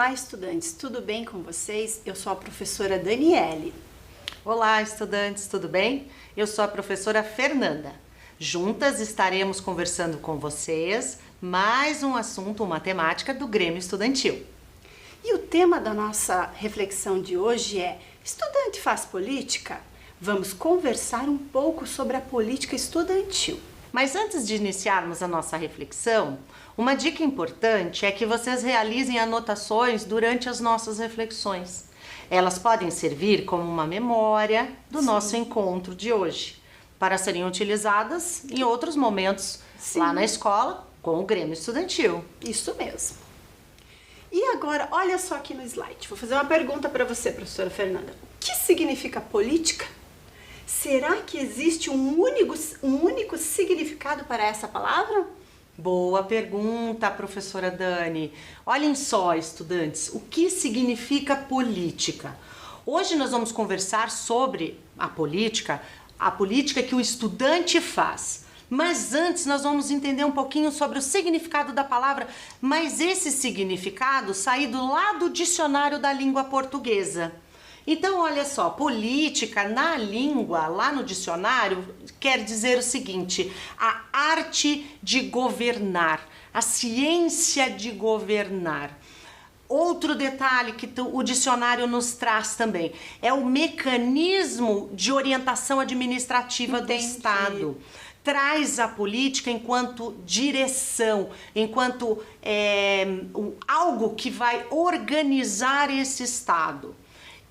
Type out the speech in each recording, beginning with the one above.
Olá, estudantes, tudo bem com vocês? Eu sou a professora Daniele. Olá, estudantes, tudo bem? Eu sou a professora Fernanda. Juntas estaremos conversando com vocês mais um assunto, uma temática do Grêmio Estudantil. E o tema da nossa reflexão de hoje é: estudante faz política? Vamos conversar um pouco sobre a política estudantil. Mas antes de iniciarmos a nossa reflexão, uma dica importante é que vocês realizem anotações durante as nossas reflexões. Elas podem servir como uma memória do nosso encontro de hoje, para serem utilizadas em outros momentos lá na escola com o Grêmio Estudantil. Isso mesmo. E agora, olha só aqui no slide. Vou fazer uma pergunta para você, professora Fernanda. O que significa política? Será que existe um único significado para essa palavra? Boa pergunta, professora Dani. Olhem só, estudantes, o que significa política? Hoje nós vamos conversar sobre a política que o estudante faz. Mas antes nós vamos entender um pouquinho sobre o significado da palavra, mas esse significado saído lá do dicionário da língua portuguesa. Então, olha só, política na língua, lá no dicionário, quer dizer o seguinte: a arte de governar, a ciência de governar. Outro detalhe que o dicionário nos traz também é o mecanismo de orientação administrativa do Estado. Traz a política enquanto direção, enquanto algo que vai organizar esse Estado.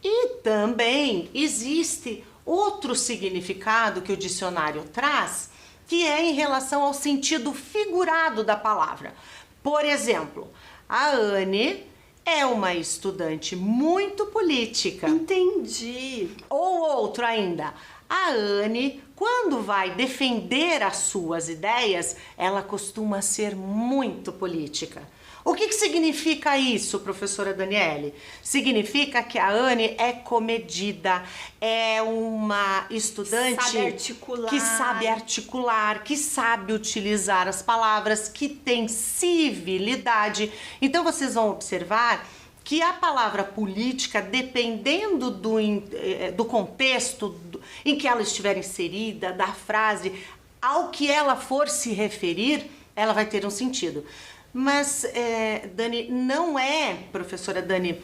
E também existe outro significado que o dicionário traz, que é em relação ao sentido figurado da palavra. Por exemplo, a Anne é uma estudante muito política. Entendi. Ou outro ainda, a Anne, quando vai defender as suas ideias, ela costuma ser muito política. O que significa isso, professora Daniele? Significa que a Anne é comedida, é uma estudante que sabe articular, que sabe utilizar as palavras, que tem civilidade. Então vocês vão observar que a palavra política, dependendo do contexto em que ela estiver inserida, da frase, ao que ela for se referir, ela vai ter um sentido. Mas, Dani, não é, professora Dani,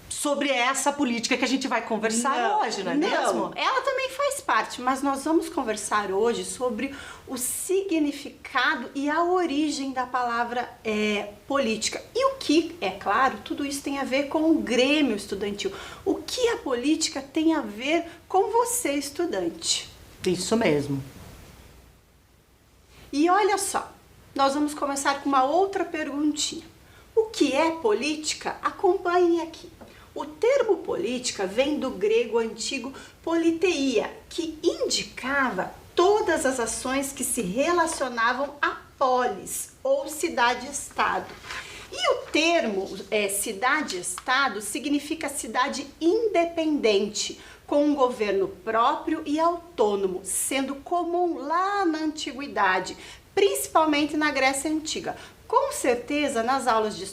sobre essa política que a gente vai conversar hoje, não é mesmo? Ela também faz parte, mas nós vamos conversar hoje sobre o significado e a origem da palavra política. E o que, é claro, tudo isso tem a ver com o Grêmio Estudantil. O que a política tem a ver com você, estudante? Isso mesmo. E olha só. Nós vamos começar com uma outra perguntinha. O que é política? Acompanhem aqui. O termo política vem do grego antigo politeia, que indicava todas as ações que se relacionavam a polis, ou cidade-estado. E o termo cidade-estado significa cidade independente, com um governo próprio e autônomo, sendo comum lá na antiguidade, principalmente na Grécia Antiga. Com certeza, nas aulas de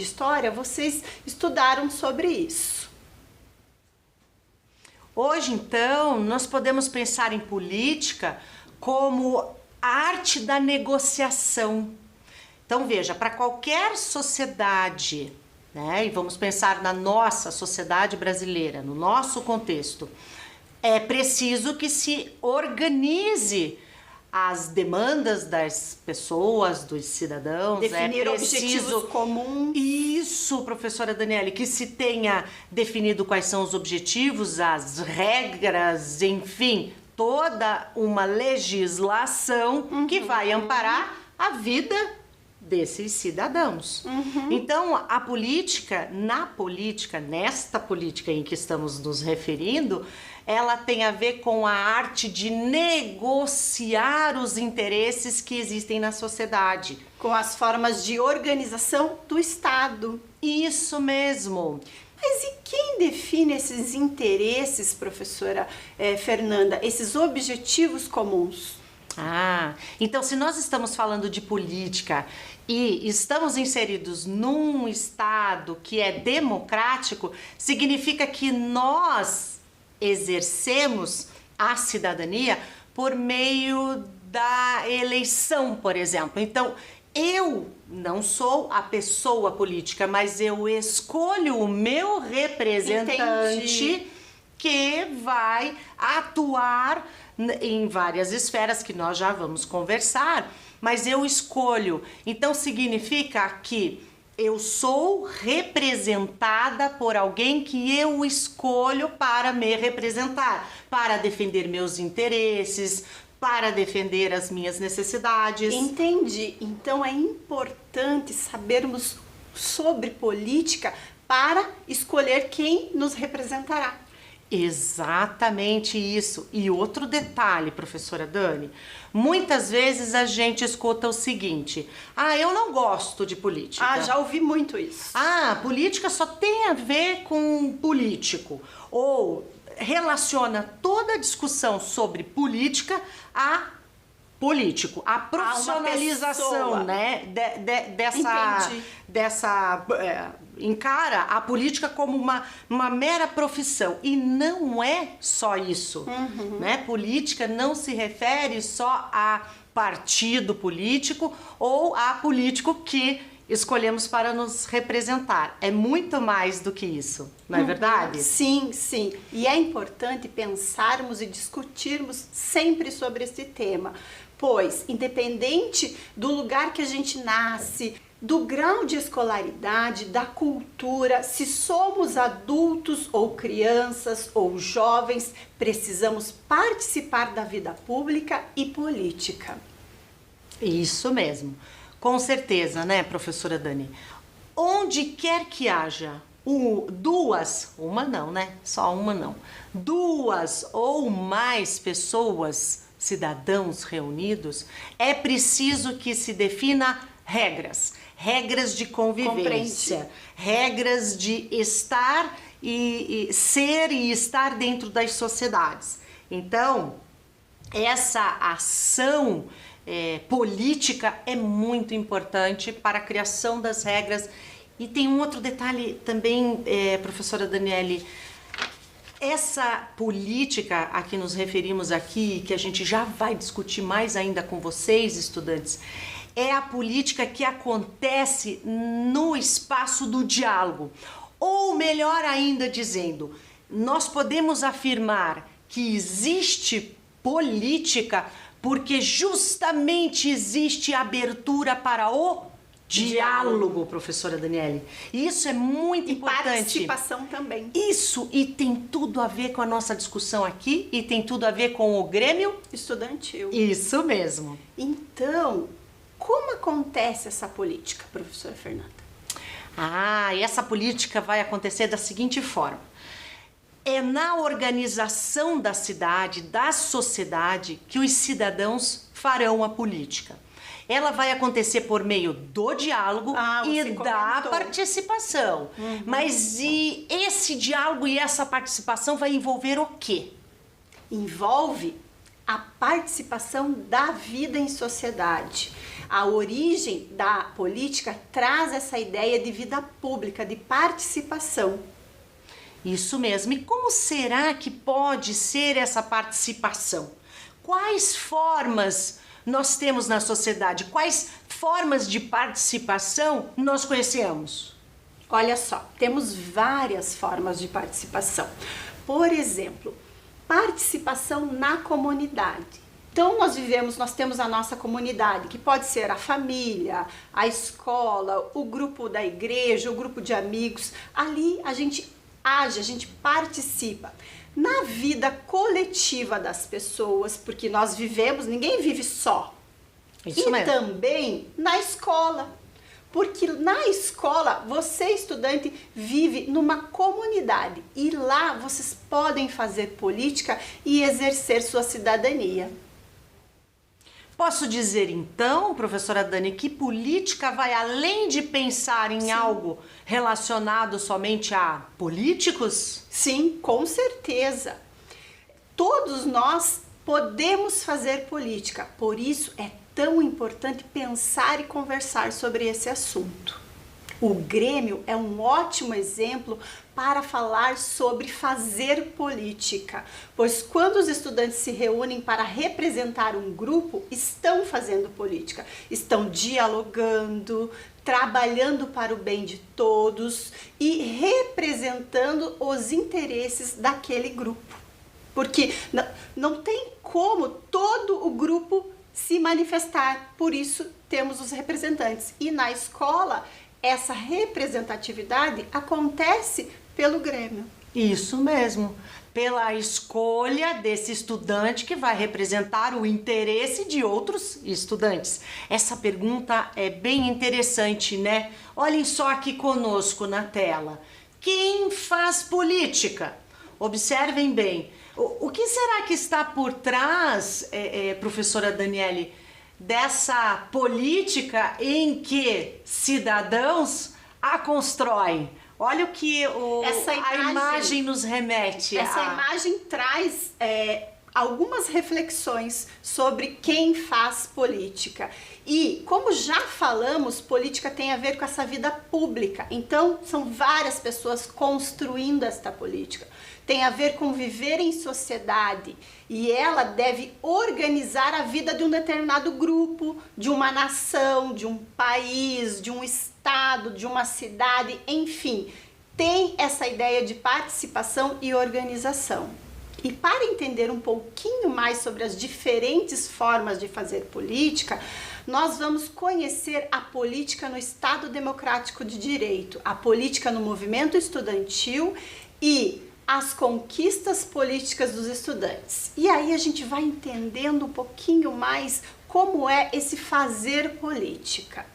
história, vocês estudaram sobre isso. Hoje, então, nós podemos pensar em política como a arte da negociação. Então, veja, para qualquer sociedade, né, e vamos pensar na nossa sociedade brasileira, no nosso contexto, é preciso que se organize as demandas das pessoas, dos cidadãos. Definir objetivos comuns. Isso, professora Daniele, que se tenha definido quais são os objetivos, as regras, enfim, toda uma legislação que vai amparar a vida desses cidadãos. Então, a política, nesta política em que estamos nos referindo, ela tem a ver com a arte de negociar os interesses que existem na sociedade. Com as formas de organização do Estado. Isso mesmo. Mas e quem define esses interesses, professora Fernanda, esses objetivos comuns? Então se nós estamos falando de política e estamos inseridos num estado que é democrático, significa que nós exercemos a cidadania por meio da eleição, por exemplo. Então, eu não sou a pessoa política, mas eu escolho o meu representante. Entendi. Que vai atuar em várias esferas que nós já vamos conversar, mas eu escolho. Então significa que eu sou representada por alguém que eu escolho para me representar, para defender meus interesses, para defender as minhas necessidades. Entendi. Então é importante sabermos sobre política para escolher quem nos representará. Exatamente isso. E outro detalhe, professora Dani, muitas vezes a gente escuta o seguinte: ah, eu não gosto de política. Ah, já ouvi muito isso. Ah, política só tem a ver com político. Ou relaciona toda a discussão sobre política a político, a profissionalização, né, encara a política como uma mera profissão, e não é só isso, né? Política não se refere só a partido político ou a político que escolhemos para nos representar. É muito mais do que isso, não é verdade? Sim, sim. E é importante pensarmos e discutirmos sempre sobre esse tema, pois, independente do lugar que a gente nasce, do grau de escolaridade, da cultura, se somos adultos ou crianças ou jovens, precisamos participar da vida pública e política. Isso mesmo. Com certeza, né, professora Dani? Onde quer que haja duas ou mais pessoas, cidadãos reunidos, é preciso que se defina regras de convivência, regras de estar e ser e estar dentro das sociedades. Então, essa ação política é muito importante para a criação das regras. E tem um outro detalhe também, professora Daniele, essa política a que nos referimos aqui, que a gente já vai discutir mais ainda com vocês, estudantes, é a política que acontece no espaço do diálogo. Ou melhor ainda dizendo, nós podemos afirmar que existe política porque justamente existe abertura para o diálogo, professora Daniele. Isso é muito importante. E participação também. Isso, e tem tudo a ver com a nossa discussão aqui, e tem tudo a ver com o Grêmio Estudantil. Isso mesmo. Então, como acontece essa política, professora Fernanda? E essa política vai acontecer da seguinte forma. É na organização da cidade, da sociedade, que os cidadãos farão a política. Ela vai acontecer por meio do diálogo e da participação. Mas e esse diálogo e essa participação vai envolver o quê? Envolve a participação da vida em sociedade. A origem da política traz essa ideia de vida pública, de participação. Isso mesmo. E como será que pode ser essa participação? Quais formas nós temos na sociedade? Quais formas de participação nós conhecemos? Olha só, temos várias formas de participação. Por exemplo, participação na comunidade. Então nós temos a nossa comunidade, que pode ser a família, a escola, o grupo da igreja, o grupo de amigos. Ali a gente age, a gente participa na vida coletiva das pessoas, porque nós vivemos, ninguém vive só. Isso mesmo. Também na escola, porque na escola você, estudante, vive numa comunidade e lá vocês podem fazer política e exercer sua cidadania. Posso dizer então, professora Dani, que política vai além de pensar em algo relacionado somente a políticos? Sim, com certeza. Todos nós podemos fazer política, por isso é tão importante pensar e conversar sobre esse assunto. O Grêmio é um ótimo exemplo para falar sobre fazer política, pois quando os estudantes se reúnem para representar um grupo, estão fazendo política, estão dialogando, trabalhando para o bem de todos e representando os interesses daquele grupo. Porque não tem como todo o grupo se manifestar, por isso temos os representantes. E na escola, essa representatividade acontece pelo Grêmio. Isso mesmo, pela escolha desse estudante que vai representar o interesse de outros estudantes. Essa pergunta é bem interessante, né? Olhem só aqui conosco na tela. Quem faz política? Observem bem. O que será que está por trás, professora Daniele, dessa política em que cidadãos a constroem? Olha o que a imagem nos remete. Essa imagem traz algumas reflexões sobre quem faz política. E, como já falamos, política tem a ver com essa vida pública. Então, são várias pessoas construindo esta política. Tem a ver com viver em sociedade. E ela deve organizar a vida de um determinado grupo, de uma nação, de um país, de um estado, de uma cidade, enfim. Tem essa ideia de participação e organização. E para entender um pouquinho mais sobre as diferentes formas de fazer política, nós vamos conhecer a política no Estado Democrático de Direito, a política no movimento estudantil e as conquistas políticas dos estudantes. E aí a gente vai entendendo um pouquinho mais como é esse fazer política.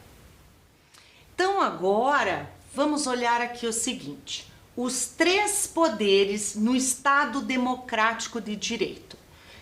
Então agora vamos olhar aqui o seguinte: os três poderes no Estado Democrático de Direito.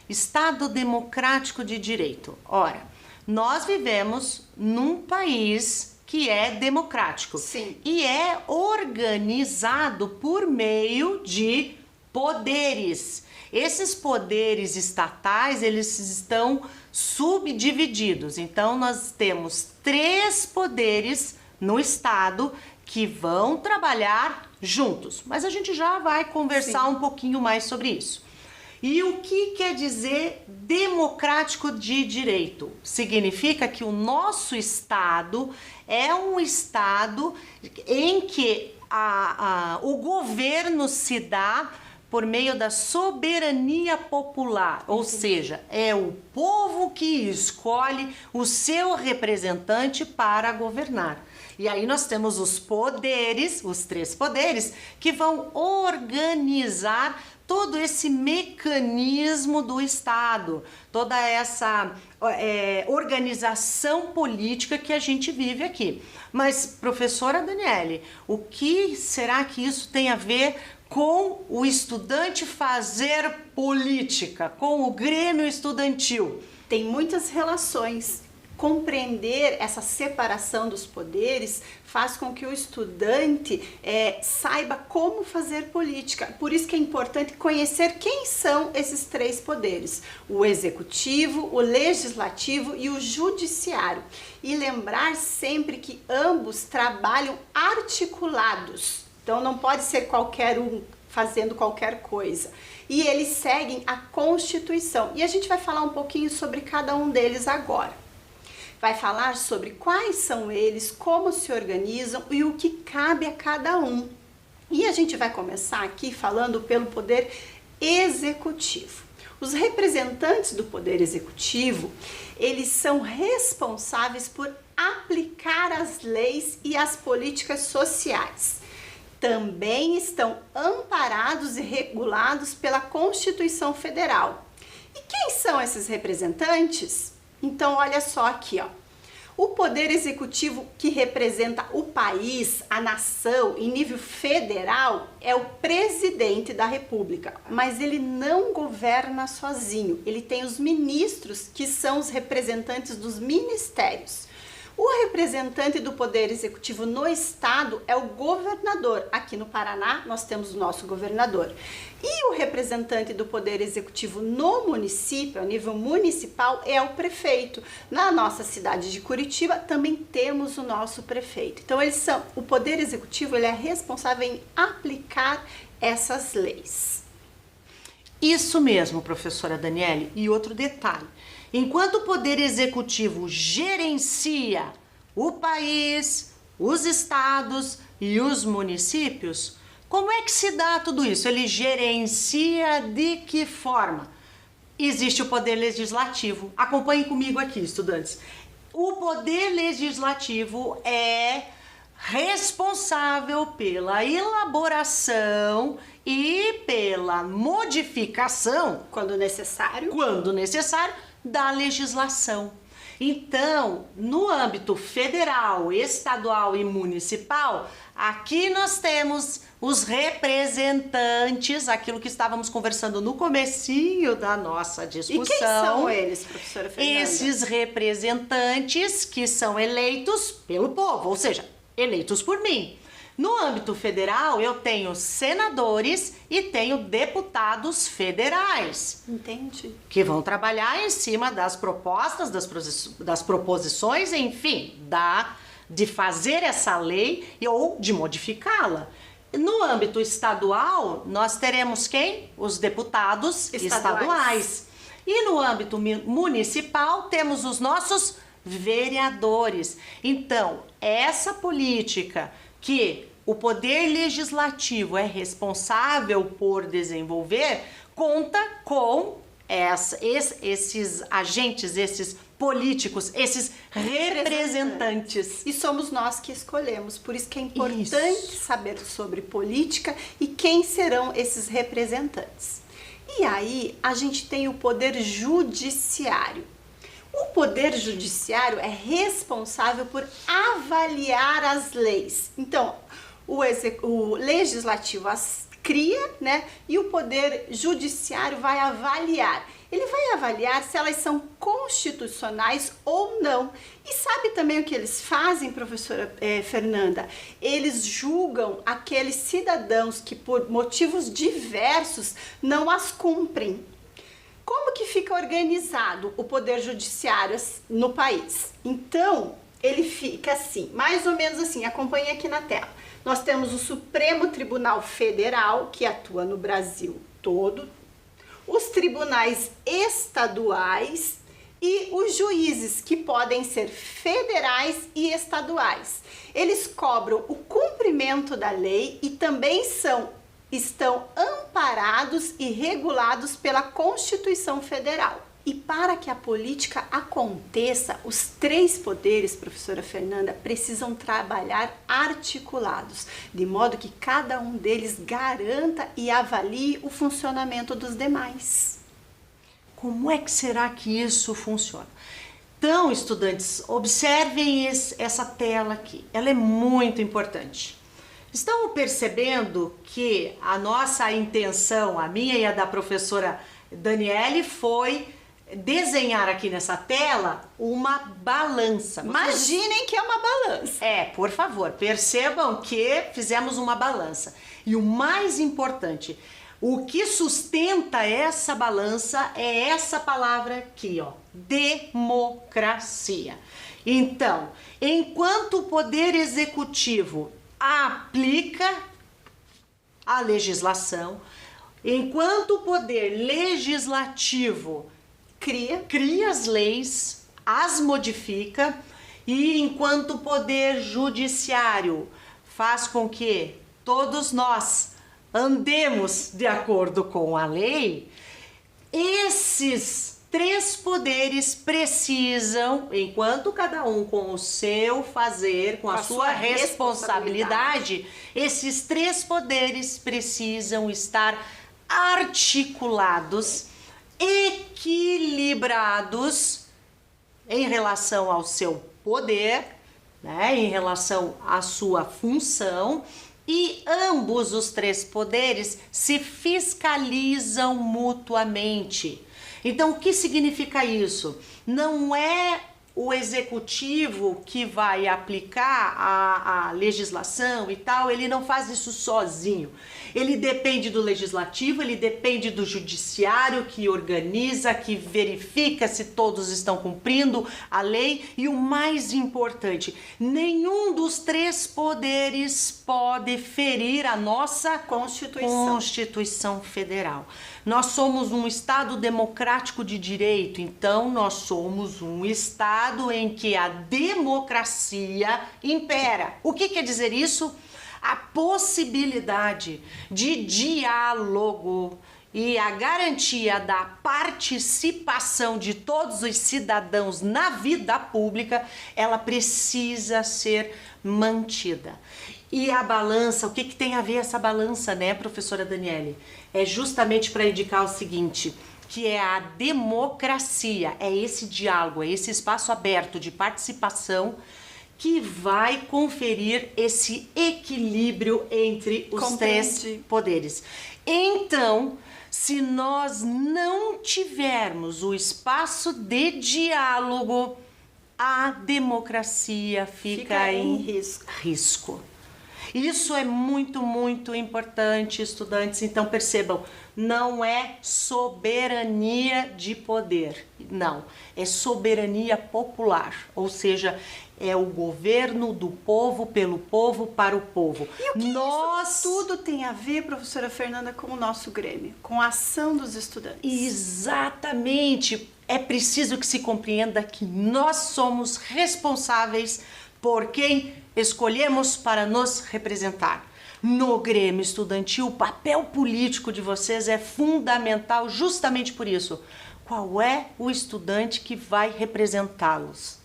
Estado Democrático de Direito. Ora, nós vivemos num país que é democrático. Sim. E é organizado por meio de poderes. Esses poderes estatais, eles estão subdivididos. Então, nós temos três poderes no Estado que vão trabalhar juntos. Mas a gente já vai conversar um pouquinho mais sobre isso. E o que quer dizer democrático de direito? Significa que o nosso Estado é um Estado em que o governo se dá por meio da soberania popular, ou seja, é o povo que escolhe o seu representante para governar. E aí nós temos os poderes, os três poderes, que vão organizar todo esse mecanismo do Estado, toda essa organização política que a gente vive aqui. Mas, professora Daniele, o que será que isso tem a ver com o estudante fazer política, com o Grêmio estudantil? Tem muitas relações. Compreender essa separação dos poderes faz com que o estudante saiba como fazer política. Por isso que é importante conhecer quem são esses três poderes: o executivo, o legislativo e o judiciário. E lembrar sempre que ambos trabalham articulados. Então não pode ser qualquer um fazendo qualquer coisa. E eles seguem a Constituição. E a gente vai falar um pouquinho sobre cada um deles agora. Vai falar sobre quais são eles, como se organizam e o que cabe a cada um. E a gente vai começar aqui falando pelo poder executivo. Os representantes do poder executivo, eles são responsáveis por aplicar as leis e as políticas sociais. Também estão amparados e regulados pela Constituição Federal. E quem são esses representantes? Então, olha só aqui, ó. O poder executivo que representa o país, a nação, em nível federal, é o presidente da República. Mas ele não governa sozinho. Ele tem os ministros, que são os representantes dos ministérios. O representante do Poder Executivo no Estado é o governador. Aqui no Paraná, nós temos o nosso governador. E o representante do Poder Executivo no município, a nível municipal, é o prefeito. Na nossa cidade de Curitiba, também temos o nosso prefeito. Então, o Poder Executivo ele é responsável em aplicar essas leis. Isso mesmo, professora Daniele. E outro detalhe. Enquanto o Poder Executivo gerencia o país, os estados e os municípios, como é que se dá tudo isso? Ele gerencia de que forma? Existe o Poder Legislativo. Acompanhem comigo aqui, estudantes. O Poder Legislativo é responsável pela elaboração e pela modificação, quando necessário, da legislação. Então, no âmbito federal, estadual e municipal, aqui nós temos os representantes, aquilo que estávamos conversando no comecinho da nossa discussão. E quem são eles, professora Fernanda? Esses representantes que são eleitos pelo povo, ou seja, eleitos por mim. No âmbito federal, eu tenho senadores e tenho deputados federais. Entendi. Que vão trabalhar em cima das propostas, das proposições, enfim, de fazer essa lei ou de modificá-la. No âmbito estadual, nós teremos quem? Os deputados estaduais. E no âmbito municipal, temos os nossos vereadores. Então, essa política que o Poder Legislativo é responsável por desenvolver, conta com esses agentes, esses políticos, esses representantes. E somos nós que escolhemos, por isso que é importante saber sobre política e quem serão esses representantes. E aí a gente tem o Poder Judiciário. O Poder Judiciário é responsável por avaliar as leis. Então, o Legislativo as cria, né? E o Poder Judiciário vai avaliar. Ele vai avaliar se elas são constitucionais ou não. E sabe também o que eles fazem, professora Fernanda? Eles julgam aqueles cidadãos que por motivos diversos não as cumprem. Como que fica organizado o Poder Judiciário no país? Então, ele fica assim, mais ou menos assim, acompanhe aqui na tela. Nós temos o Supremo Tribunal Federal, que atua no Brasil todo, os tribunais estaduais e os juízes, que podem ser federais e estaduais. Eles cobram o cumprimento da lei e também estão amparados e regulados pela Constituição Federal. E para que a política aconteça, os três poderes, professora Fernanda, precisam trabalhar articulados, de modo que cada um deles garanta e avalie o funcionamento dos demais. Como é que será que isso funciona? Então, estudantes, observem essa tela aqui. Ela é muito importante. Estão percebendo que a nossa intenção, a minha e a da professora Daniele, foi desenhar aqui nessa tela uma balança. Imaginem que é uma balança. Por favor, percebam que fizemos uma balança. E o mais importante, o que sustenta essa balança é essa palavra aqui, ó, democracia. Então, enquanto o Poder Executivo aplica a legislação, enquanto o Poder Legislativo cria as leis, as modifica, e enquanto o Poder Judiciário faz com que todos nós andemos de acordo com a lei, esses três poderes precisam, enquanto cada um com o seu fazer, com a sua responsabilidade, esses três poderes precisam estar articulados, equilibrados em relação ao seu poder, né, em relação à sua função, e ambos os três poderes se fiscalizam mutuamente. Então, o que significa isso? Não é o executivo que vai aplicar a legislação e tal, ele não faz isso sozinho. Ele depende do legislativo, ele depende do judiciário que organiza, que verifica se todos estão cumprindo a lei e o mais importante, nenhum dos três poderes pode ferir a nossa Constituição Federal. Nós somos um Estado democrático de direito, então nós somos um Estado em que a democracia impera. O que quer dizer isso? A possibilidade de diálogo e a garantia da participação de todos os cidadãos na vida pública, ela precisa ser mantida. E a balança, o que tem a ver essa balança, né, professora Daniele? É justamente para indicar o seguinte, que é a democracia, é esse diálogo, é esse espaço aberto de participação que vai conferir esse equilíbrio entre os três poderes. Então, se nós não tivermos o espaço de diálogo, a democracia fica em risco. Isso é muito, muito importante, estudantes. Então percebam, não é soberania de poder, não, é soberania popular, ou seja, é o governo do povo, pelo povo, para o povo. E o que isso tudo tem a ver, professora Fernanda, com o nosso Grêmio, com a ação dos estudantes? Exatamente, é preciso que se compreenda que nós somos responsáveis por quem escolhemos para nos representar. No Grêmio Estudantil, o papel político de vocês é fundamental justamente por isso. Qual é o estudante que vai representá-los?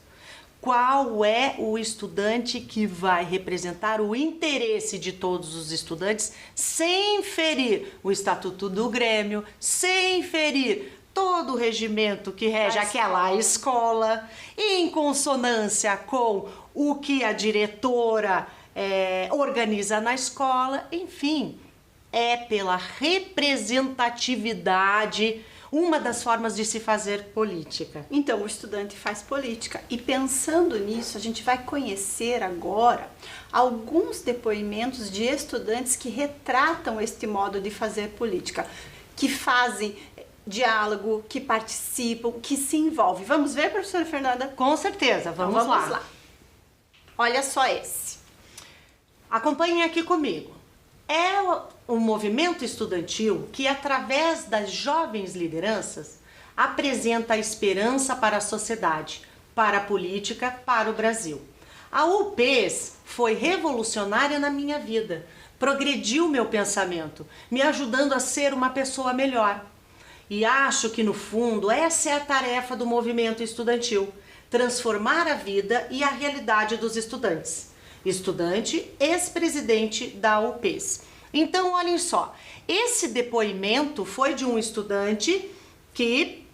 Qual é o estudante que vai representar o interesse de todos os estudantes sem ferir o Estatuto do Grêmio, sem ferir todo o regimento que rege aquela escola, em consonância com o que a diretora organiza na escola, enfim, é pela representatividade uma das formas de se fazer política. Então, o estudante faz política e pensando nisso, a gente vai conhecer agora alguns depoimentos de estudantes que retratam este modo de fazer política, que fazem diálogo, que participam, que se envolvem. Vamos ver, professora Fernanda? Com certeza, vamos lá. Olha só esse. Acompanhem aqui comigo. É um movimento estudantil que, através das jovens lideranças, apresenta a esperança para a sociedade, para a política, para o Brasil. A UPES foi revolucionária na minha vida, progrediu meu pensamento, me ajudando a ser uma pessoa melhor. E acho que, no fundo, essa é a tarefa do movimento estudantil, transformar a vida e a realidade dos estudantes. Estudante, ex-presidente da UPES. Então, olhem só, esse depoimento foi de um estudante que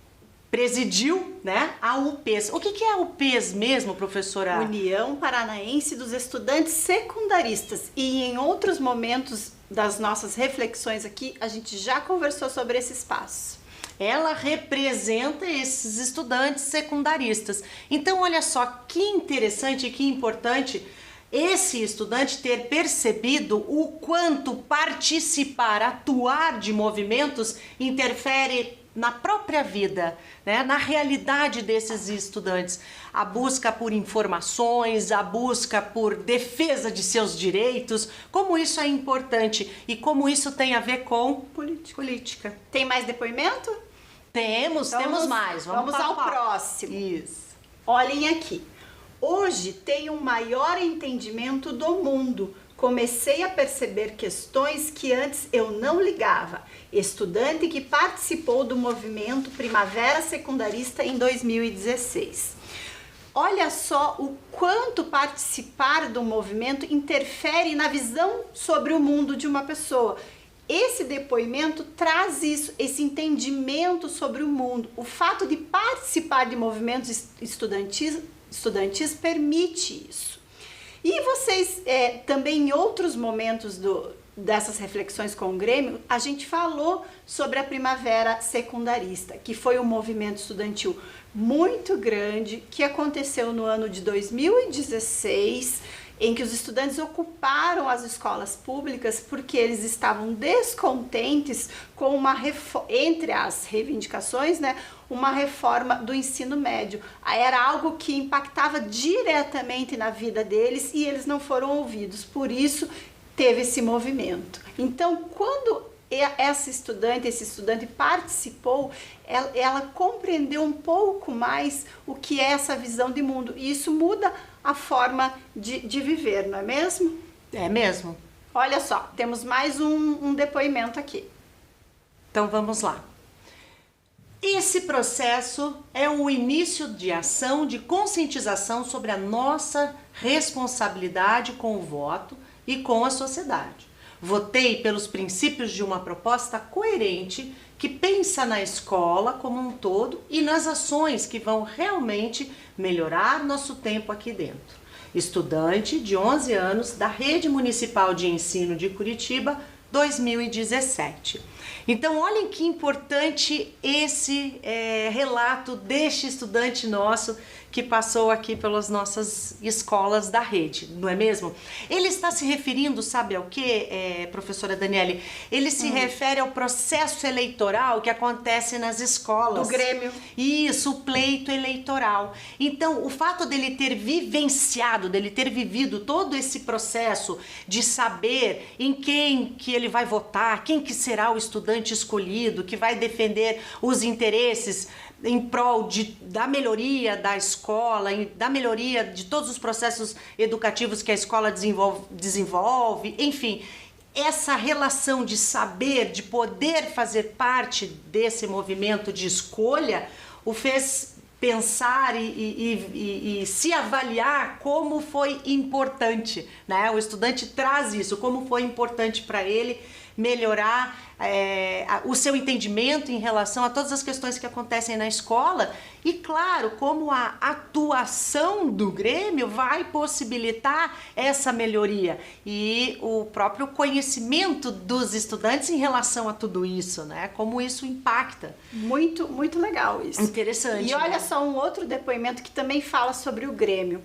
presidiu, né, a UPES. O que é a UPES mesmo, professora? União Paranaense dos Estudantes Secundaristas. E em outros momentos das nossas reflexões aqui, a gente já conversou sobre esse espaço. Ela representa esses estudantes secundaristas. Então, olha só que interessante e que importante esse estudante ter percebido o quanto participar, atuar de movimentos interfere na própria vida, né? Na realidade desses estudantes. A busca por informações, a busca por defesa de seus direitos, como isso é importante e como isso tem a ver com política. Tem mais depoimento? Temos mais. Vamos ao próximo. Isso. Olhem aqui. Hoje tenho um maior entendimento do mundo. Comecei a perceber questões que antes eu não ligava. Estudante que participou do movimento Primavera Secundarista em 2016. Olha só o quanto participar do movimento interfere na visão sobre o mundo de uma pessoa. Esse depoimento traz isso, esse entendimento sobre o mundo. O fato de participar de movimentos estudantis permite isso. E vocês também em outros momentos dessas reflexões com o Grêmio, a gente falou sobre a Primavera Secundarista, que foi um movimento estudantil muito grande que aconteceu no ano de 2016, em que os estudantes ocuparam as escolas públicas porque eles estavam descontentes com entre as reivindicações, né, uma reforma do ensino médio. Era algo que impactava diretamente na vida deles e eles não foram ouvidos, por isso teve esse movimento. Então, quando esse estudante participou, ela compreendeu um pouco mais o que é essa visão de mundo. E isso muda a forma de viver, não é mesmo? É mesmo. Olha só, temos mais um depoimento aqui. Então vamos lá. Esse processo é o início de ação de conscientização sobre a nossa responsabilidade com o voto e com a sociedade. Votei pelos princípios de uma proposta coerente que pensa na escola como um todo e nas ações que vão realmente melhorar nosso tempo aqui dentro. Estudante de 11 anos da Rede Municipal de Ensino de Curitiba, 2017. Então, olhem que importante esse relato deste estudante nosso que passou aqui pelas nossas escolas da rede, não é mesmo? Ele está se referindo, sabe ao que, professora Daniele? Ele se refere ao processo eleitoral que acontece nas escolas. Do Grêmio. Isso, o pleito eleitoral. Então, o fato dele ter vivenciado, dele ter vivido todo esse processo de saber em quem que ele vai votar, quem que será o estudante escolhido, que vai defender os interesses em prol da melhoria da escola, da melhoria de todos os processos educativos que a escola desenvolve, enfim, essa relação de saber, de poder fazer parte desse movimento de escolha, o fez pensar e se avaliar como foi importante, né? O estudante traz isso, como foi importante para ele melhorar o seu entendimento em relação a todas as questões que acontecem na escola e, claro, como a atuação do Grêmio vai possibilitar essa melhoria e o próprio conhecimento dos estudantes em relação a tudo isso, né? Como isso impacta. Muito, muito legal isso. Interessante. E olha só um outro depoimento que também fala sobre o Grêmio.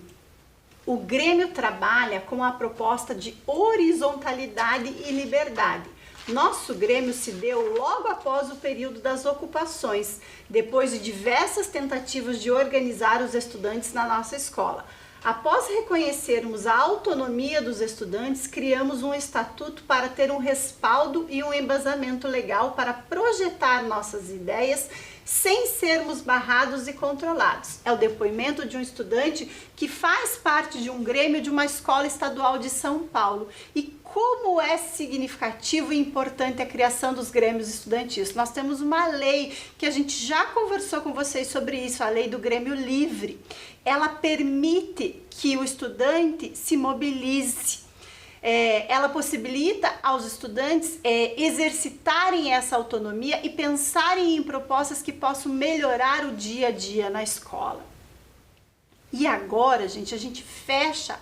O Grêmio trabalha com a proposta de horizontalidade e liberdade. Nosso Grêmio se deu logo após o período das ocupações, depois de diversas tentativas de organizar os estudantes na nossa escola. Após reconhecermos a autonomia dos estudantes, criamos um estatuto para ter um respaldo e um embasamento legal para projetar nossas ideias sem sermos barrados e controlados. É o depoimento de um estudante que faz parte de um Grêmio de uma escola estadual de São Paulo. E como é significativo e importante a criação dos grêmios estudantis. Nós temos uma lei que a gente já conversou com vocês sobre isso, a lei do Grêmio Livre. Ela permite que o estudante se mobilize. Ela possibilita aos estudantes exercitarem essa autonomia e pensarem em propostas que possam melhorar o dia a dia na escola. E agora, gente, a gente fecha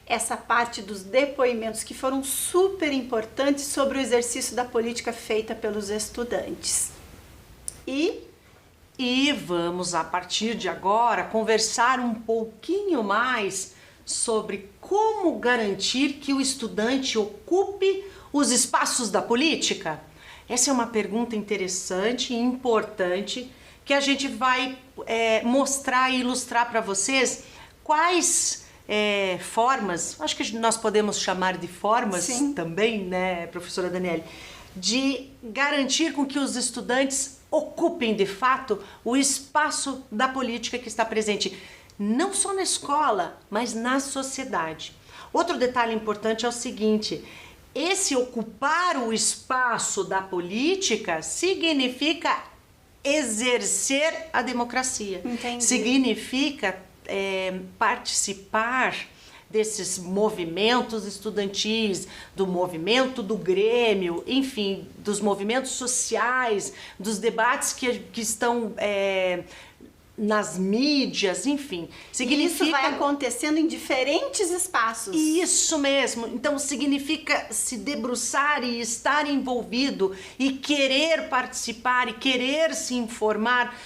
essa parte dos depoimentos que foram super importantes sobre o exercício da política feita pelos estudantes. E vamos, a partir de agora, conversar um pouquinho mais sobre como garantir que o estudante ocupe os espaços da política. Essa é uma pergunta interessante e importante que a gente vai mostrar e ilustrar para vocês quais formas, acho que nós podemos chamar de formas Sim. também, né, professora Daniele, de garantir com que os estudantes ocupem de fato o espaço da política que está presente, não só na escola, mas na sociedade. Outro detalhe importante é o seguinte: esse ocupar o espaço da política significa exercer a democracia. Entendi. Significa participar desses movimentos estudantis, do movimento do Grêmio, enfim, dos movimentos sociais, dos debates que estão nas mídias, enfim. Significa... Isso vai acontecendo em diferentes espaços. Isso mesmo. Então significa se debruçar e estar envolvido e querer participar e querer se informar.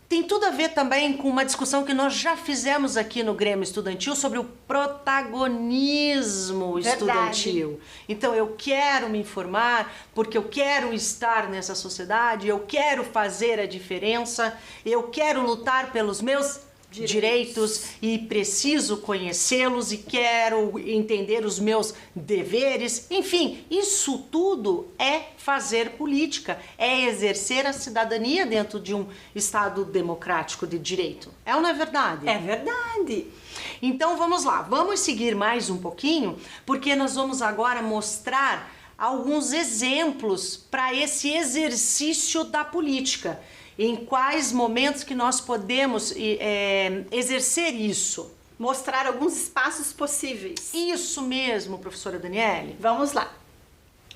Tem tudo a ver também com uma discussão que nós já fizemos aqui no Grêmio Estudantil sobre o protagonismo estudantil. Então eu quero me informar porque eu quero estar nessa sociedade, eu quero fazer a diferença, eu quero lutar pelos meus direitos e preciso conhecê-los e quero entender os meus deveres. Enfim, isso tudo é fazer política, é exercer a cidadania dentro de um Estado democrático de direito. É ou não é verdade? É verdade. Então vamos lá, vamos seguir mais um pouquinho, porque nós vamos agora mostrar alguns exemplos para esse exercício da política. Em quais momentos que nós podemos exercer isso? Mostrar alguns espaços possíveis. Isso mesmo, professora Daniele. Vamos lá.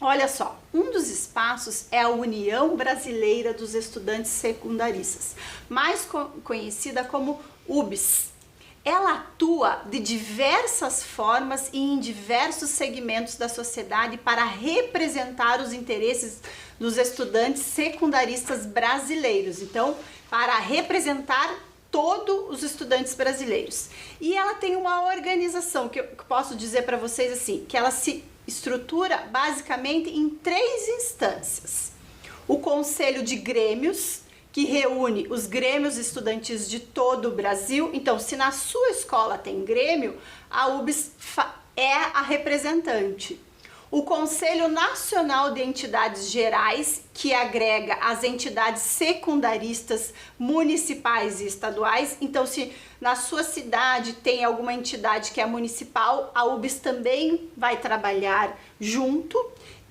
Olha só, um dos espaços é a União Brasileira dos Estudantes Secundaristas, mais conhecida como UBS. Ela atua de diversas formas e em diversos segmentos da sociedade para representar os interesses dos estudantes secundaristas brasileiros. Então, para representar todos os estudantes brasileiros. E ela tem uma organização que eu posso dizer para vocês assim, que ela se estrutura basicamente em 3 instâncias. O Conselho de Grêmios, que reúne os grêmios estudantis de todo o Brasil. Então, se na sua escola tem grêmio, a UBS é a representante. O Conselho Nacional de Entidades Gerais, que agrega as entidades secundaristas municipais e estaduais. Então, se na sua cidade tem alguma entidade que é municipal, a UBS também vai trabalhar junto.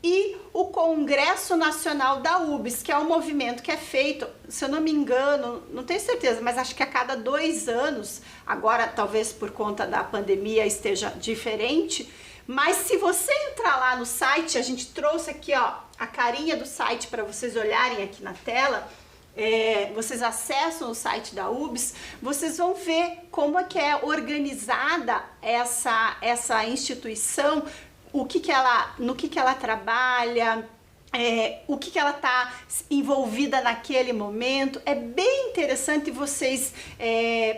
E o Congresso Nacional da UBS, que é um movimento que é feito, se eu não me engano, não tenho certeza, mas acho que a cada 2 anos, agora talvez por conta da pandemia esteja diferente, mas se você entrar lá no site, a gente trouxe aqui ó, a carinha do site para vocês olharem aqui na tela, vocês acessam o site da UBS, vocês vão ver como é que é organizada essa instituição, no que ela trabalha, o que ela está envolvida naquele momento. É bem interessante vocês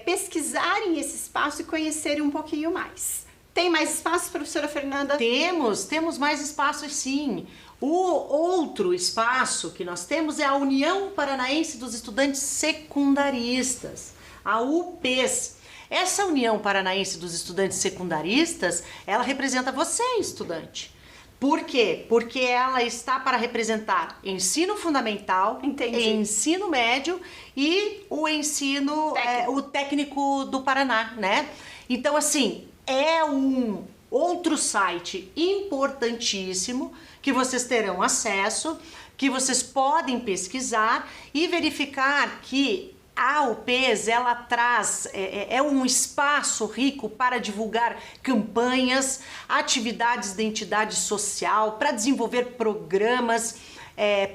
pesquisarem esse espaço e conhecerem um pouquinho mais. Tem mais espaço, professora Fernanda? Temos mais espaços sim. O outro espaço que nós temos é a União Paranaense dos Estudantes Secundaristas, a UPES. Essa União Paranaense dos Estudantes Secundaristas, ela representa você, estudante. Por quê? Porque ela está para representar ensino fundamental, ensino médio e o ensino o técnico do Paraná, né? Então, assim, é um outro site importantíssimo que vocês terão acesso, que vocês podem pesquisar e verificar que a UPES, ela traz, um espaço rico para divulgar campanhas, atividades de entidade social, para desenvolver programas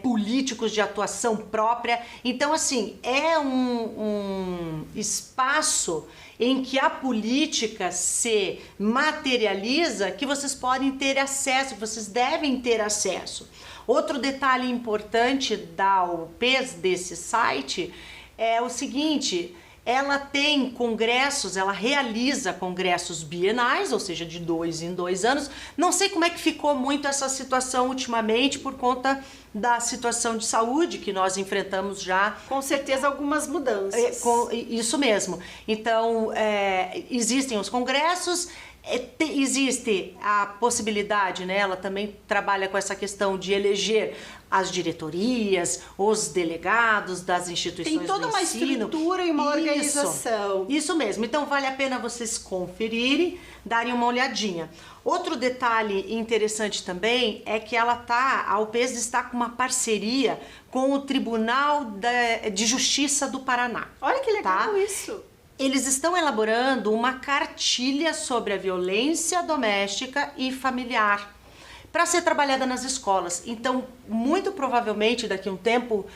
políticos de atuação própria. Então, assim, é um espaço em que a política se materializa, que vocês podem ter acesso, que vocês devem ter acesso. Outro detalhe importante da UPES, desse site, é o seguinte: ela tem congressos, ela realiza congressos bienais, ou seja, de 2 em 2 anos. Não sei como é que ficou muito essa situação ultimamente por conta da situação de saúde que nós enfrentamos já. Com certeza algumas mudanças. Isso mesmo. Então, existem os congressos, existe a possibilidade, né? Ela também trabalha com essa questão de eleger as diretorias, os delegados das instituições do ensino. Tem toda uma estrutura e uma organização. Isso mesmo. Então vale a pena vocês conferirem, darem uma olhadinha. Outro detalhe interessante também é que a UPES está com uma parceria com o Tribunal de Justiça do Paraná. Olha que legal isso! Eles estão elaborando uma cartilha sobre a violência doméstica e familiar, para ser trabalhada nas escolas. Então, muito provavelmente daqui a um tempo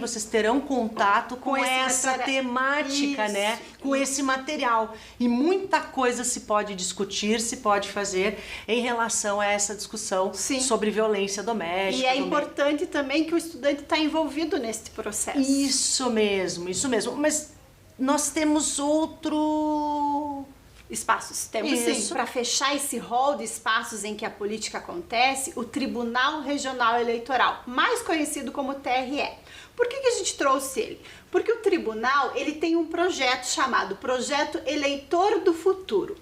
vocês terão contato com essa temática, né? Com esse material. E muita coisa se pode discutir, se pode fazer em relação a essa discussão sobre violência doméstica. E é importante também que o estudante está envolvido nesse processo. Isso mesmo. Mas nós temos espaços. Temos sim. Para fechar esse rol de espaços em que a política acontece, o Tribunal Regional Eleitoral, mais conhecido como TRE. Por que a gente trouxe ele? Porque o tribunal ele tem um projeto chamado Projeto Eleitor do Futuro.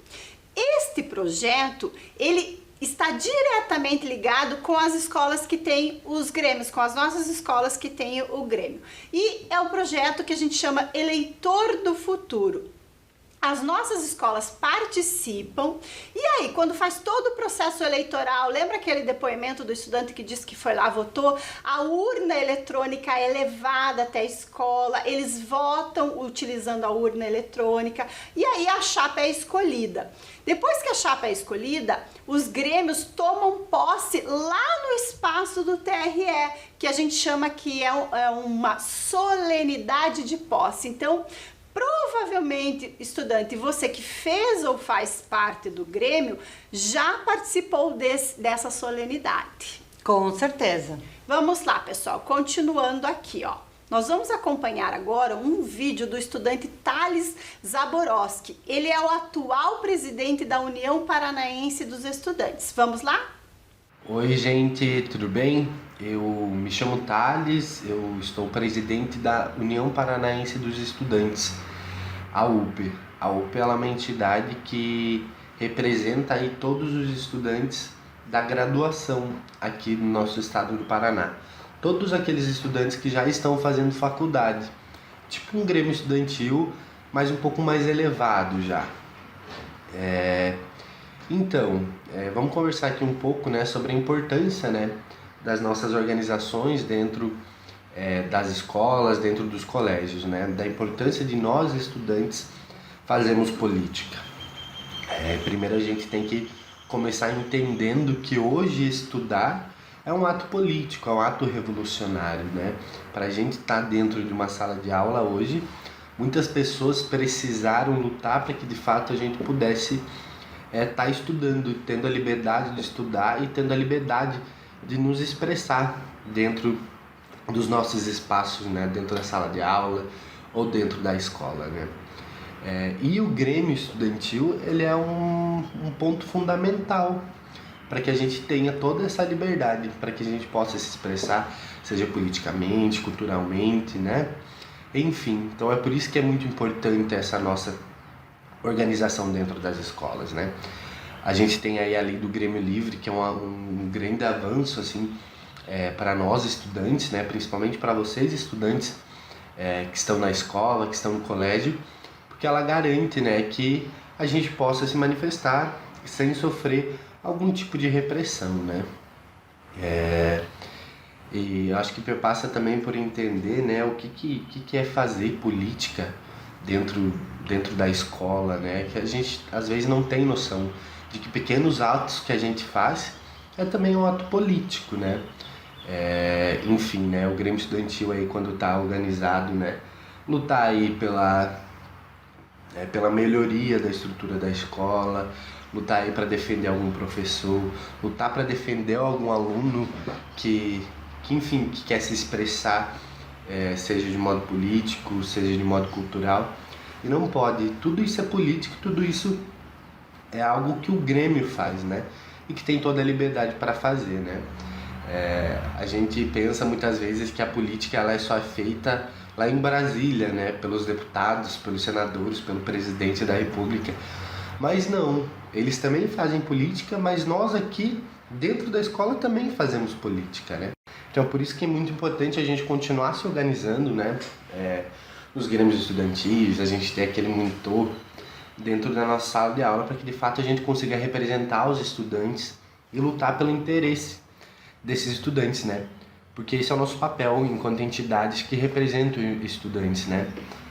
Este projeto, ele está diretamente ligado com as escolas que têm os grêmios, com as nossas escolas que têm o grêmio. E é o projeto que a gente chama Eleitor do Futuro. As nossas escolas participam e aí, quando faz todo o processo eleitoral, lembra aquele depoimento do estudante que disse que foi lá, votou? A urna eletrônica é levada até a escola, eles votam utilizando a urna eletrônica e aí a chapa é escolhida. Depois que a chapa é escolhida, os grêmios tomam posse lá no espaço do TRE, que a gente chama que é uma solenidade de posse. Então, provavelmente, estudante, você que fez ou faz parte do grêmio, já participou dessa solenidade. Com certeza. Vamos lá, pessoal, continuando aqui, ó. Nós vamos acompanhar agora um vídeo do estudante Thales Zaborowski. Ele é o atual presidente da União Paranaense dos Estudantes. Vamos lá? Oi, gente, tudo bem? Eu me chamo Thales, eu estou presidente da União Paranaense dos Estudantes, a UP. A UP é uma entidade que representa aí todos os estudantes da graduação aqui no nosso estado do Paraná. Todos aqueles estudantes que já estão fazendo faculdade, tipo um grêmio estudantil, mas um pouco mais elevado já. Então, vamos conversar aqui um pouco, né, sobre a importância, né, das nossas organizações dentro das escolas, dentro dos colégios, né, da importância de nós estudantes fazermos política. Primeiro a gente tem que começar entendendo que hoje estudar é um ato político, é um ato revolucionário, né? Para a gente estar dentro de uma sala de aula hoje, muitas pessoas precisaram lutar para que de fato a gente pudesse estar estudando, tendo a liberdade de estudar e tendo a liberdade de nos expressar dentro dos nossos espaços, né? Dentro da sala de aula ou dentro da escola, né? E o Grêmio Estudantil, ele é um ponto fundamental para que a gente tenha toda essa liberdade, para que a gente possa se expressar, seja politicamente, culturalmente, né? Enfim, então é por isso que é muito importante essa nossa organização dentro das escolas, né? A gente tem aí a lei do Grêmio Livre, que é um grande avanço, assim, para nós estudantes, né? Principalmente para vocês estudantes que estão na escola, que estão no colégio, porque ela garante, né, que a gente possa se manifestar sem sofrer algum tipo de repressão, né? E acho que passa também por entender, né, o que é fazer política dentro da escola, né? Que a gente às vezes não tem noção de que pequenos atos que a gente faz também um ato político, né? Enfim, né, o Grêmio Estudantil aí, quando está organizado, né, lutar aí pela melhoria da estrutura da escola, lutar aí para defender algum professor, lutar para defender algum aluno que enfim, que quer se expressar, seja de modo político, seja de modo cultural, e não pode. Tudo isso é político, tudo isso é algo que o Grêmio faz, né? E que tem toda a liberdade para fazer, né? A gente pensa muitas vezes que a política ela é só feita lá em Brasília, né? Pelos deputados, pelos senadores, pelo presidente da República. Mas não, eles também fazem política, mas nós aqui dentro da escola também fazemos política, né? Então por isso que é muito importante a gente continuar se organizando, né? Nos grêmios estudantis, a gente ter aquele monitor dentro da nossa sala de aula para que de fato a gente consiga representar os estudantes e lutar pelo interesse desses estudantes, né? Porque esse é o nosso papel enquanto entidades que representam estudantes, né?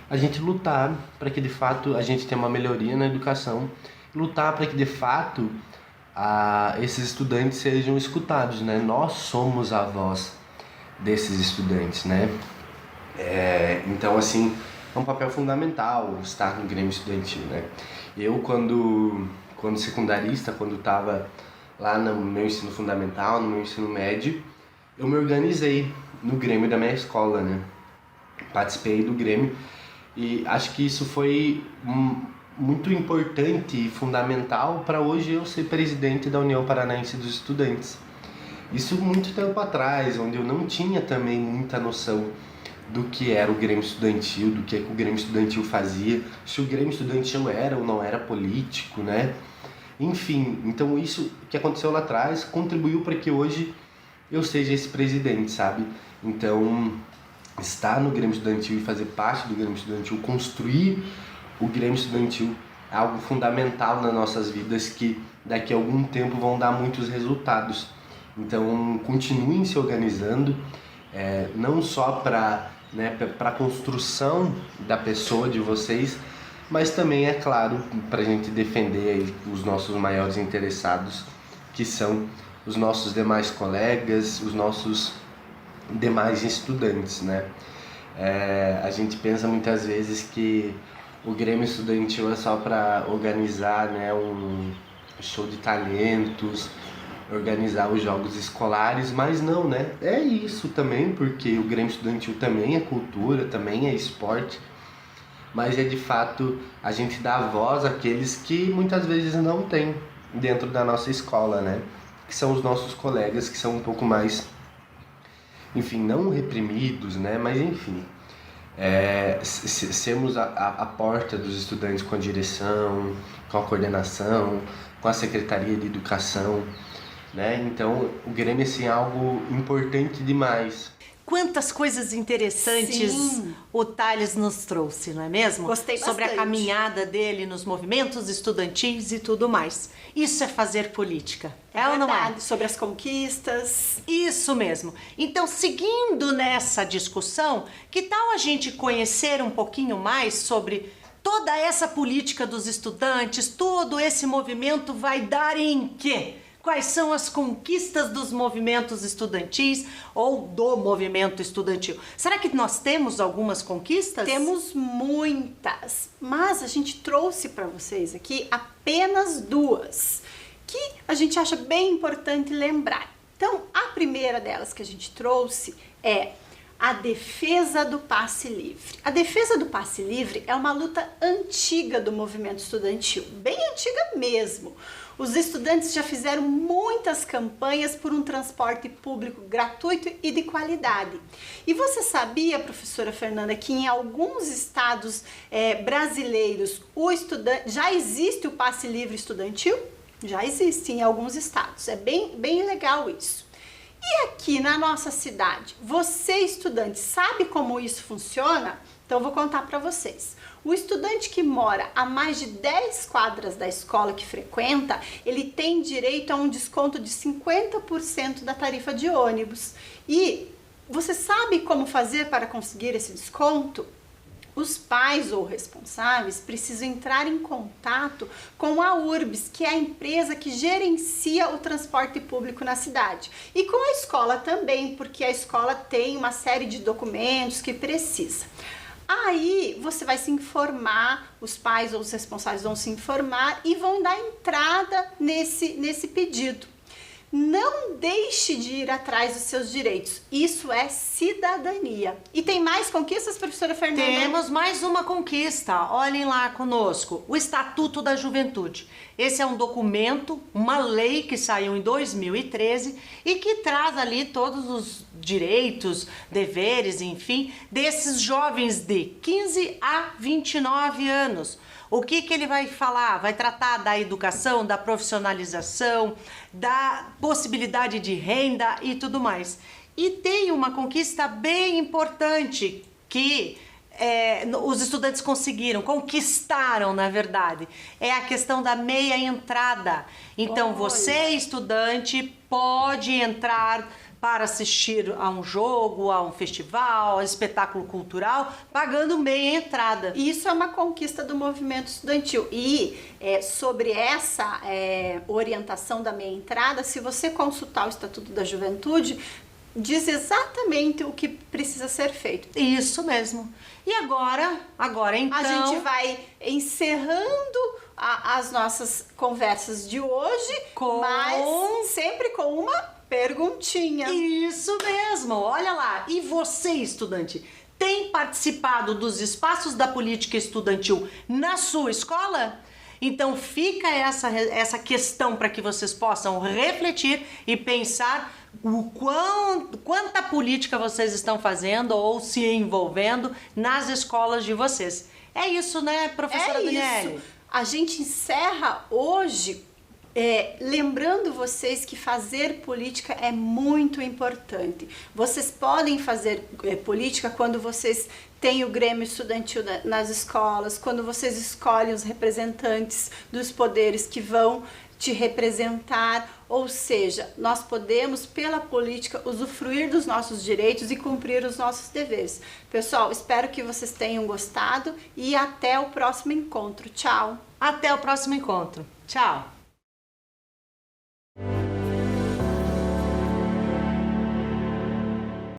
A gente lutar para que de fato a gente tenha uma melhoria na educação, lutar para que de fato esses estudantes sejam escutados, né? Nós somos a voz desses estudantes, né? Então, assim, é um papel fundamental estar no Grêmio Estudantil, né? Eu, quando secundarista, quando estava lá no meu ensino fundamental, no meu ensino médio, eu me organizei no Grêmio da minha escola, né? Participei do Grêmio e acho que isso foi muito importante e fundamental para hoje eu ser presidente da União Paranaense dos Estudantes. Isso muito tempo atrás, onde eu não tinha também muita noção do que era o Grêmio Estudantil, do que o Grêmio Estudantil fazia, se o Grêmio Estudantil era ou não era político, né? Enfim, então isso que aconteceu lá atrás contribuiu para que hoje eu seja esse presidente, sabe? Então, estar no Grêmio Estudantil e fazer parte do Grêmio Estudantil, construir o Grêmio Estudantil é algo fundamental nas nossas vidas que daqui a algum tempo vão dar muitos resultados. Então, continuem se organizando, não só para a construção da pessoa de vocês, mas também, é claro, para a gente defender aí os nossos maiores interessados, que são os nossos demais colegas, os nossos demais estudantes, né? A gente pensa muitas vezes que o Grêmio Estudantil é só para organizar, né, um show de talentos, organizar os jogos escolares, mas não, né? É isso também, porque o Grêmio Estudantil também é cultura, também é esporte, mas é de fato a gente dá voz àqueles que muitas vezes não tem dentro da nossa escola, né? Que são os nossos colegas, que são um pouco mais, enfim, não reprimidos, né? Mas enfim, sermos a porta dos estudantes com a direção, com a coordenação, com a Secretaria de Educação, né? Então, o Grêmio assim, é algo importante demais. Quantas coisas interessantes Sim. o Thales nos trouxe, não é mesmo? Gostei Sobre a bastante. caminhada dele nos movimentos estudantis e tudo mais. Isso é fazer política, é ou não é? Verdade, sobre as conquistas. Isso mesmo. Então, seguindo nessa discussão, que tal a gente conhecer um pouquinho mais sobre toda essa política dos estudantes, todo esse movimento vai dar em quê? Quais são as conquistas dos movimentos estudantis ou do movimento estudantil? Será que nós temos algumas conquistas? Temos muitas, mas a gente trouxe para vocês aqui apenas duas, que a gente acha bem importante lembrar. Então, a primeira delas que a gente trouxe é a defesa do passe livre. A defesa do passe livre é uma luta antiga do movimento estudantil, bem antiga mesmo. Os estudantes já fizeram muitas campanhas por um transporte público gratuito e de qualidade. E você sabia, professora Fernanda, que em alguns estados brasileiros já existe o passe livre estudantil? Já existe em alguns estados. É bem legal isso. E aqui na nossa cidade, você estudante sabe como isso funciona? Então eu vou contar para vocês. O estudante que mora a mais de 10 quadras da escola que frequenta, ele tem direito a um desconto de 50% da tarifa de ônibus. E você sabe como fazer para conseguir esse desconto? Os pais ou responsáveis precisam entrar em contato com a URBS, que é a empresa que gerencia o transporte público na cidade. E com a escola também, porque a escola tem uma série de documentos que precisa. Aí você vai se informar, os pais ou os responsáveis vão se informar e vão dar entrada nesse pedido. Não deixe de ir atrás dos seus direitos. Isso é cidadania. E tem mais conquistas, professora Fernanda? Temos mais uma conquista. Olhem lá conosco. O Estatuto da Juventude. Esse é um documento, uma lei que saiu em 2013 e que traz ali todos os direitos, deveres, enfim, desses jovens de 15 a 29 anos. O que ele vai falar? Vai tratar da educação, da profissionalização, da possibilidade de renda e tudo mais. E tem uma conquista bem importante que os estudantes conquistaram, na verdade. É a questão da meia entrada. Então, você, estudante, pode entrar para assistir a um jogo, a um festival, a espetáculo cultural, pagando meia entrada. Isso é uma conquista do movimento estudantil. E sobre essa orientação da meia entrada, se você consultar o Estatuto da Juventude, diz exatamente o que precisa ser feito. Isso mesmo. E agora então... A gente vai encerrando as nossas conversas de hoje, mas sempre com uma perguntinha. Isso mesmo, olha lá. E você, estudante, tem participado dos espaços da política estudantil na sua escola? Então fica essa questão para que vocês possam refletir e pensar quanta política vocês estão fazendo ou se envolvendo nas escolas de vocês. É isso, né, professora Daniele? Isso. A gente encerra hoje lembrando vocês que fazer política é muito importante. Vocês podem fazer política quando vocês têm o Grêmio Estudantil nas escolas, quando vocês escolhem os representantes dos poderes que vão te representar, ou seja, nós podemos, pela política, usufruir dos nossos direitos e cumprir os nossos deveres. Pessoal, espero que vocês tenham gostado e até o próximo encontro. Tchau! Até o próximo encontro. Tchau!